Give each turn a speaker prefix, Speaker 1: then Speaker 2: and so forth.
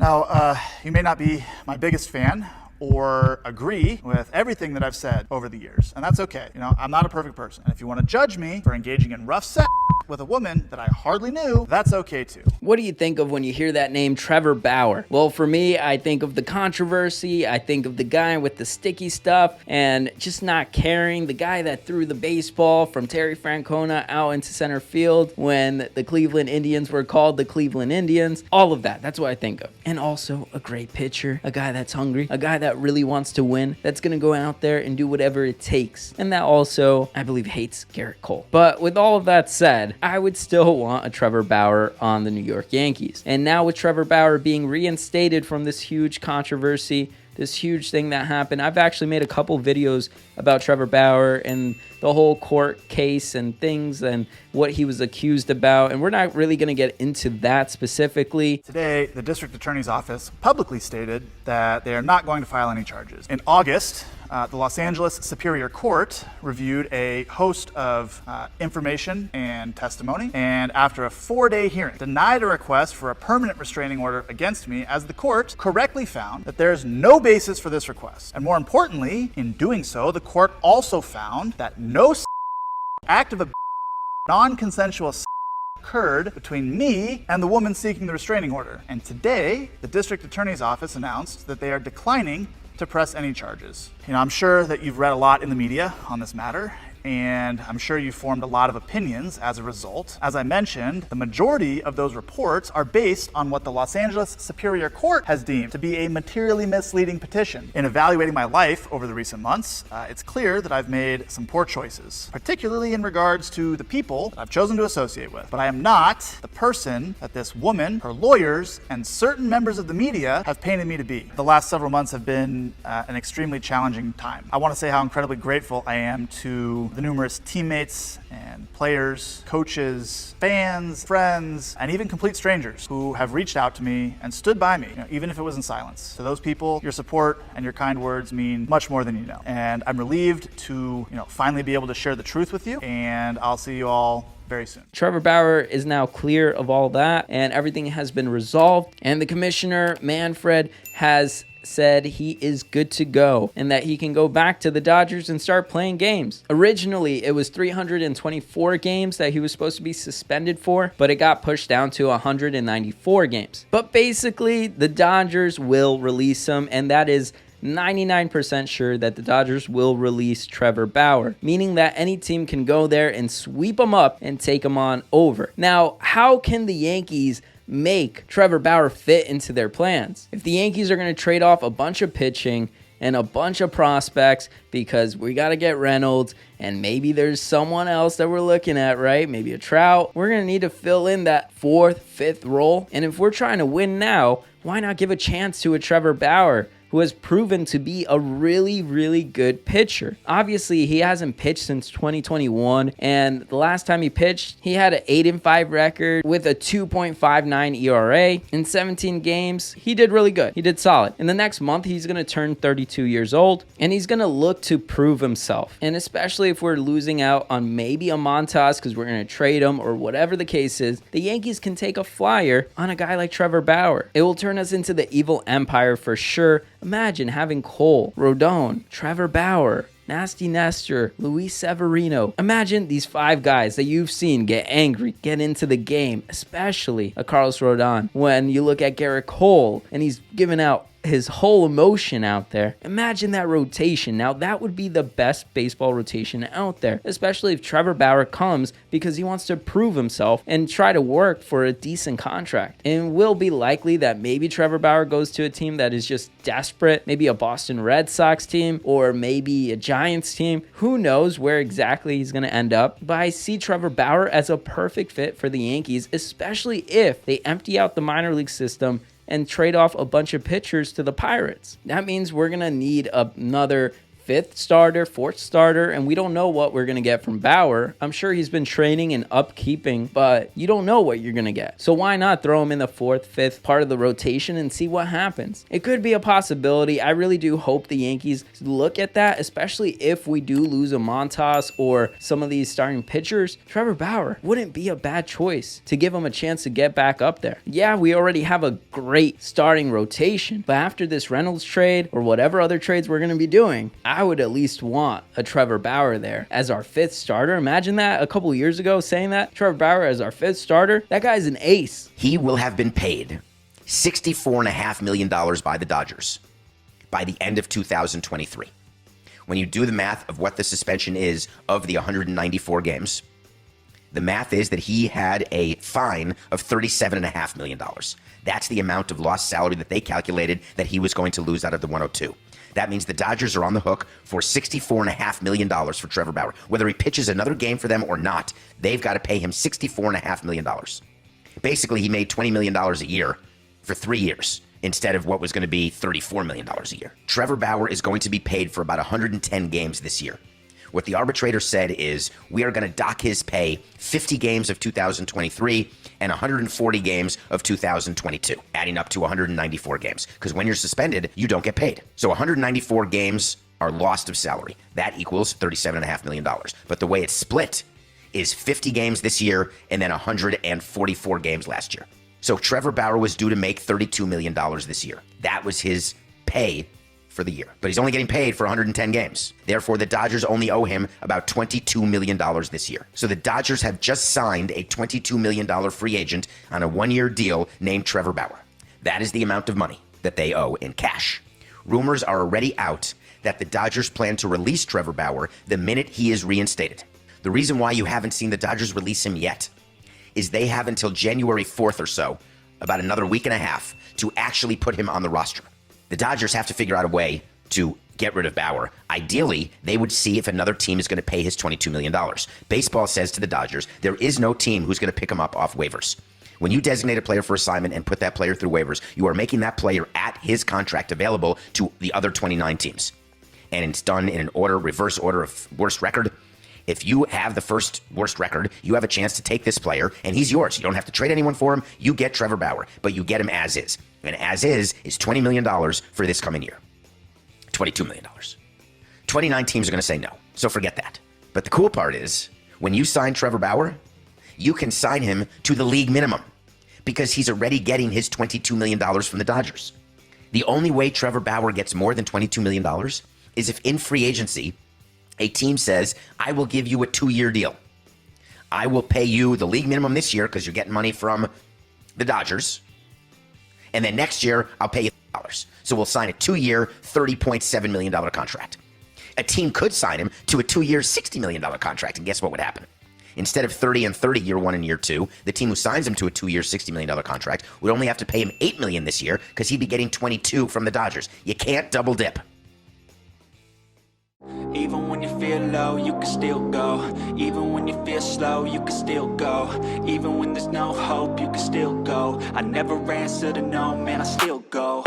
Speaker 1: Now, you may not be my biggest fan or agree with everything that I've said over the years, and that's okay. You know, I'm not a perfect person. And if you want to judge me for engaging in rough sex with a woman that I hardly knew, that's okay too.
Speaker 2: What do you think of when you hear that name, Trevor Bauer? Well, for me, I think of the controversy. I think of the guy with the sticky stuff and just not caring. The guy that threw the baseball from Terry Francona out into center field when the Cleveland Indians were called the Cleveland Indians. All of that. That's what I think of. And also a great pitcher, a guy that's hungry, a guy that really wants to win, that's going to go out there and do whatever it takes. And that also, I believe, hates Garrett Cole. But with all of that said, I would still want a Trevor Bauer on the New York Yankees. And now with Trevor Bauer being reinstated from this huge controversy, this huge thing that happened, I've actually made a couple videos about Trevor Bauer and the whole court case and things and what he was accused about, and we're not really going to get into that specifically.
Speaker 1: Today, the district attorney's office publicly stated that they are not going to file any charges. In August, the Los Angeles Superior Court reviewed a host of information and testimony, and after a 4-day hearing, denied a request for a permanent restraining order against me, as the court correctly found that there is no basis for this request. And more importantly, in doing so, the court also found that no act of a non-consensual occurred between me and the woman seeking the restraining order. And today, the district attorney's office announced that they are declining to press any charges. You know, I'm sure that you've read a lot in the media on this matter, and I'm sure you formed a lot of opinions as a result. As I mentioned, the majority of those reports are based on what the Los Angeles Superior Court has deemed to be a materially misleading petition. In evaluating my life over the recent months, it's clear that I've made some poor choices, particularly in regards to the people that I've chosen to associate with. But I am not the person that this woman, her lawyers, and certain members of the media have painted me to be. The last several months have been an extremely challenging time. I want to say how incredibly grateful I am to the numerous teammates and players, coaches, fans, friends, and even complete strangers who have reached out to me and stood by me, even if it was in silence. To those people, your support and your kind words mean much more than you know. And I'm relieved to, finally be able to share the truth with you, and I'll see you all very soon.
Speaker 2: Trevor Bauer is now clear of all that, and everything has been resolved, and the commissioner, Manfred, has said he is good to go and that he can go back to the Dodgers and start playing games. Originally, it was 324 games that he was supposed to be suspended for, but it got pushed down to 194 games. But basically, the Dodgers will release him, and that is 99% sure that the Dodgers will release Trevor Bauer, meaning that any team can go there and sweep him up and take him on over. Now, how can the Yankees make Trevor Bauer fit into their plans? If the Yankees are going to trade off a bunch of pitching and a bunch of prospects because we got to get Reynolds and maybe there's someone else that we're looking at, right? Maybe a Trout. We're going to need to fill in that 4th, 5th role. And if we're trying to win now, why not give a chance to a Trevor Bauer who has proven to be a really, really good pitcher? Obviously, he hasn't pitched since 2021, and the last time he pitched, he had an 8-5 record with a 2.59 ERA. In 17 games, he did really good. He did solid. In the next month, he's going to turn 32 years old, and he's going to look to prove himself. And especially if we're losing out on maybe a Montas because we're going to trade him or whatever the case is, the Yankees can take a flyer on a guy like Trevor Bauer. It will turn us into the evil empire for sure. Imagine having Cole, Rodon, Trevor Bauer, Nasty Nestor, Luis Severino. Imagine these 5 guys that you've seen get angry, get into the game, especially a Carlos Rodon. When you look at Garrett Cole and he's giving out his whole emotion out there. Imagine that rotation. Now, that would be the best baseball rotation out there, especially if Trevor Bauer comes because he wants to prove himself and try to work for a decent contract. And will be likely that maybe Trevor Bauer goes to a team that is just desperate, maybe a Boston Red Sox team or maybe a Giants team. Who knows where exactly he's going to end up, but I see Trevor Bauer as a perfect fit for the Yankees, especially if they empty out the minor league system and trade off a bunch of pitchers to the Pirates. That means we're going to need another fifth starter, fourth starter, and we don't know what we're going to get from Bauer. I'm sure he's been training and upkeeping, but you don't know what you're going to get. So why not throw him in the fourth, fifth part of the rotation and see what happens? It could be a possibility. I really do hope the Yankees look at that, especially if we do lose a Montas or some of these starting pitchers. Trevor Bauer wouldn't be a bad choice to give him a chance to get back up there. Yeah, we already have a great starting rotation, but after this Reynolds trade or whatever other trades we're going to be doing, I would at least want a Trevor Bauer there as our fifth starter. Imagine that a couple years ago saying that. Trevor Bauer as our fifth starter. That guy's an ace.
Speaker 3: He will have been paid $64.5 million by the Dodgers by the end of 2023. When you do the math of what the suspension is of the 194 games, the math is that he had a fine of $37.5 million. That's the amount of lost salary that they calculated that he was going to lose out of the 102. That means the Dodgers are on the hook for $64.5 million for Trevor Bauer. Whether he pitches another game for them or not, they've got to pay him $64.5 million. Basically, he made $20 million a year for 3 years instead of what was going to be $34 million a year. Trevor Bauer is going to be paid for about 110 games this year. What the arbitrator said is, we are going to dock his pay 50 games of 2023 and 140 games of 2022, adding up to 194 games. Because when you're suspended, you don't get paid. So 194 games are lost of salary. That equals $37.5 million. But the way it's split is 50 games this year and then 144 games last year. So Trevor Bauer was due to make $32 million this year. That was his pay for the year. But he's only getting paid for 110 games. Therefore, the Dodgers only owe him about $22 million this year. So the Dodgers have just signed a $22 million free agent on a one-year deal named Trevor Bauer. That is the amount of money that they owe in cash. Rumors are already out that the Dodgers plan to release Trevor Bauer the minute he is reinstated. The reason why you haven't seen the Dodgers release him yet is they have until January 4th or so, about another week and a half, to actually put him on the roster. The Dodgers have to figure out a way to get rid of Bauer. Ideally, they would see if another team is going to pay his $22 million. Baseball says to the Dodgers, there is no team who's going to pick him up off waivers. When you designate a player for assignment and put that player through waivers, you are making that player at his contract available to the other 29 teams. And it's done in an order, reverse order of worst record. If you have the first worst record, you have a chance to take this player, and he's yours. You don't have to trade anyone for him. You get Trevor Bauer, but you get him as is. And as is $20 million for this coming year. $22 million. 29 teams are going to say no, so forget that. But the cool part is, when you sign Trevor Bauer, you can sign him to the league minimum because he's already getting his $22 million from the Dodgers. The only way Trevor Bauer gets more than $22 million is if in free agency, a team says, I will give you a 2-year deal. I will pay you the league minimum this year because you're getting money from the Dodgers. And then next year, I'll pay you $. So we'll sign a 2-year, $30.7 million contract. A team could sign him to a 2-year, $60 million contract. And guess what would happen? Instead of 30 and 30 year one and year two, the team who signs him to a 2-year, $60 million contract would only have to pay him $8 million this year because he'd be getting 22 from the Dodgers. You can't double dip.
Speaker 4: Even when you feel low, you can still go. Even when you feel slow, you can still go. Even when there's no hope, you can still go. I never answer to no, man, I still go.